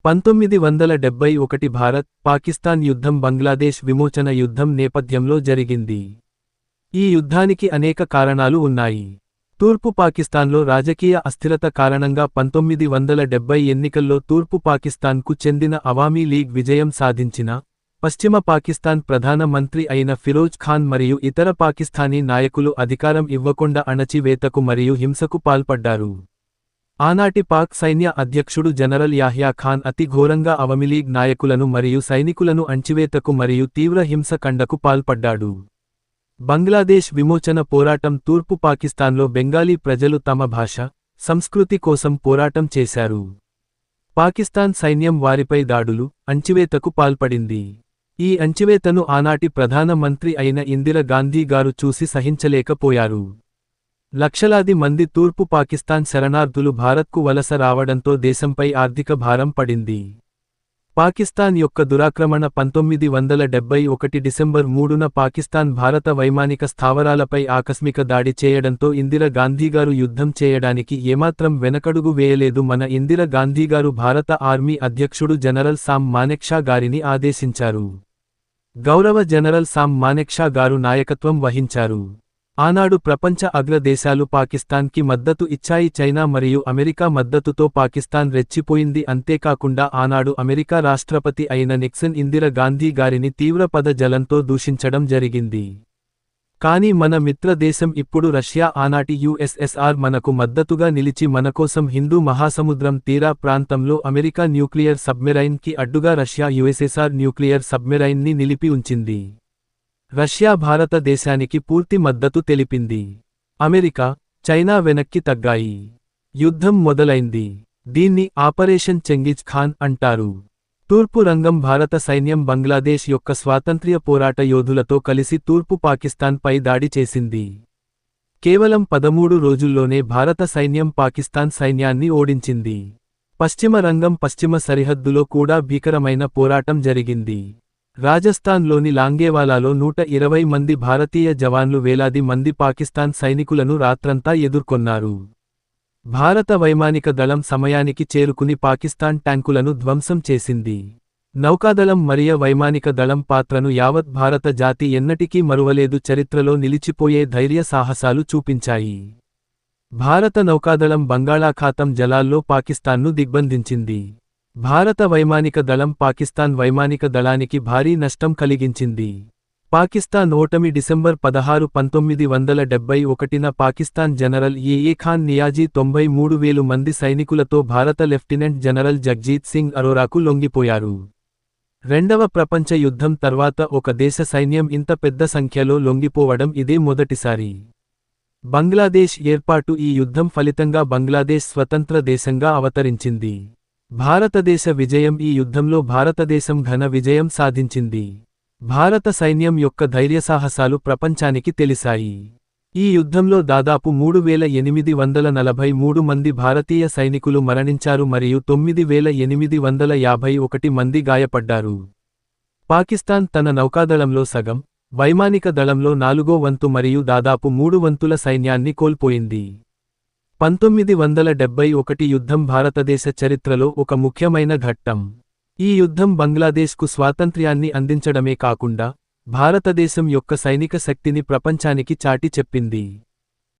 1971 భారత్, పాకిస్తాన్ యుద్ధం బంగ్లాదేశ్ విమోచన యుద్ధం నేపథ్యంలో జరిగింది. ఈ యుద్ధానికి అనేక కారణాలు ఉన్నాయి. తూర్పు పాకిస్తాన్లో రాజకీయ అస్థిరత కారణంగా 1970 ఎన్నికల్లో తూర్పు పాకిస్తాన్కు చెందిన అవామీ లీగ్ విజయం సాధించిన, పశ్చిమ పాకిస్తాన్ ప్రధాన మంత్రి అయిన ఫిరోజ్ ఖాన్ మరియు ఇతర పాకిస్తానీ నాయకులు అధికారం ఇవ్వకుండా అణచివేతకు మరియు హింసకు పాల్పడ్డారు. ఆనాటి పాక్ సైన్య అధ్యక్షుడు జనరల్ యాహ్యా ఖాన్ అతి ఘోరంగా అవమీలీగ్ నాయకులను మరియు సైనికులను అణచివేతకు మరియు తీవ్ర హింస కండకు పాల్పడ్డాడు. బంగ్లాదేశ్ విమోచన పోరాటం తూర్పు పాకిస్తాన్లో బెంగాలీ ప్రజలు తమ భాష, సంస్కృతి కోసం పోరాటం చేశారు. పాకిస్తాన్ సైన్యం వారిపై దాడులు, అణచివేతకు పాల్పడింది. ఈ అణచివేతను ఆనాటి ప్రధాన మంత్రి అయిన ఇందిరా గాంధీ గారు చూసి సహించలేకపోయారు. లక్షలాది మంది తూర్పు పాకిస్తాన్ శరణార్థులు భారత్కు వలస రావడంతో దేశంపై ఆర్థిక భారం పడింది. పాకిస్తాన్ యొక్క దురాక్రమణ 1971 డిసెంబర్ 3న పాకిస్తాన్ భారత వైమానిక స్థావరాలపై ఆకస్మిక దాడి చేయడంతో ఇందిరా గాంధీగారు యుద్ధం చేయడానికి ఏమాత్రం వెనకడుగు వేయలేదు. మన ఇందిరా గాంధీగారు భారత ఆర్మీ అధ్యక్షుడు జనరల్ సామ్ మానెక్షా గారిని ఆదేశించారు. గౌరవ జనరల్ సామ్ మానెక్షా గారు నాయకత్వం వహించారు. ఆనాడు ప్రపంచ అగ్ర దేశాలు పాకిస్తాన్కి మద్దతు ఇచ్చాయి. చైనా మరియు అమెరికా మద్దతుతో పాకిస్తాన్ రెచ్చిపోయింది. అంతేకాకుండా ఆనాడు అమెరికా రాష్ట్రపతి అయిన నిక్సన్ ఇందిరా గాంధీ గారిని తీవ్ర పదజాలంతో దూషించడం జరిగింది. కానీ మన మిత్ర దేశం ఇప్పుడు రష్యా ఆనాటి యుఎస్ఎస్ఆర్ మనకు మద్దతుగా నిలిచి మనకోసం హిందూ మహాసముద్రం తీరా ప్రాంతంలో అమెరికా న్యూక్లియర్ సబ్మెరైన్ కి అడ్డుగా రష్యా యుఎస్ఎస్ఆర్ న్యూక్లియర్ సబ్మెరైన్ ని నిలిపి ఉంచింది. రష్యా భారతదేశానికి పూర్తి మద్దతు తెలిపింది. అమెరికా, చైనా వెనక్కి తగ్గాయి. యుద్ధం మొదలైంది. దీన్ని ఆపరేషన్ చెంగిజ్ ఖాన్ అంటారు. తూర్పు రంగం భారత సైన్యం బంగ్లాదేశ్ యొక్క స్వాతంత్ర్య పోరాట యోధులతో కలిసి తూర్పు పాకిస్తాన్ పై దాడి చేసింది. కేవలం 13 రోజుల్లోనే భారత సైన్యం పాకిస్తాన్ సైన్యాన్ని ఓడించింది. పశ్చిమ రంగం పశ్చిమ సరిహద్దులో కూడా భీకరమైన పోరాటం జరిగింది. రాజస్థాన్లోని లాంగేవాలాలో 120 మంది భారతీయ జవాన్లు వేలాది మంది పాకిస్తాన్ సైనికులను రాత్రంతా ఎదుర్కొన్నారు. భారత వైమానిక దళం సమయానికి చేరుకుని పాకిస్తాన్ ట్యాంకులను ధ్వంసం చేసింది. నౌకాదళం మరియు వైమానిక దళం పాత్రను యావత్ భారత జాతి ఎన్నటికీ మరువలేదు. చరిత్రలో నిలిచిపోయే ధైర్య సాహసాలు చూపించాయి. భారత నౌకాదళం బంగాళాఖాతం జలాల్లో పాకిస్తాన్ను దిగ్బంధించింది. భారత వైమానిక దళం పాకిస్తాన్ వైమానిక దళానికి భారీ నష్టం కలిగించింది. పాకిస్తాన్ ఓటమి డిసెంబర్ 16, 1971న పాకిస్తాన్ జనరల్ ఏ ఖాన్ నియాజీ 93,000 మంది సైనికులతో భారత లెఫ్టినెంట్ జనరల్ జగ్జీత్ సింగ్ అరోరాకు లొంగిపోయారు. రెండవ ప్రపంచ యుద్ధం తర్వాత ఒక దేశ సైన్యం ఇంత పెద్ద సంఖ్యలో లొంగిపోవడం ఇదే మొదటిసారి. బంగ్లాదేశ్ ఏర్పాటు ఈ యుద్ధం ఫలితంగా బంగ్లాదేశ్ స్వతంత్ర దేశంగా అవతరించింది. భారతదేశ విజయం ఈ యుద్ధంలో భారతదేశం ఘన విజయం సాధించింది. భారత సైన్యం యొక్క ధైర్యసాహసాలు ప్రపంచానికి తెలిసాయి. ఈ యుద్ధంలో దాదాపు 3,843 మంది భారతీయ సైనికులు మరణించారు మరియు 9,851 మంది గాయపడ్డారు. పాకిస్తాన్ తన నౌకాదళంలో సగం, వైమానిక దళంలో 4వ వంతు మరియు దాదాపు 3 వంతుల సైన్యాన్ని కోల్పోయింది. 1971 యుద్ధం భారతదేశ చరిత్రలో ఒక ముఖ్యమైన ఘట్టం. ఈ యుద్ధం బంగ్లాదేశ్కు స్వాతంత్ర్యాన్ని అందించడమే కాకుండా భారతదేశం యొక్క సైనిక శక్తిని ప్రపంచానికి చాటి చెప్పింది.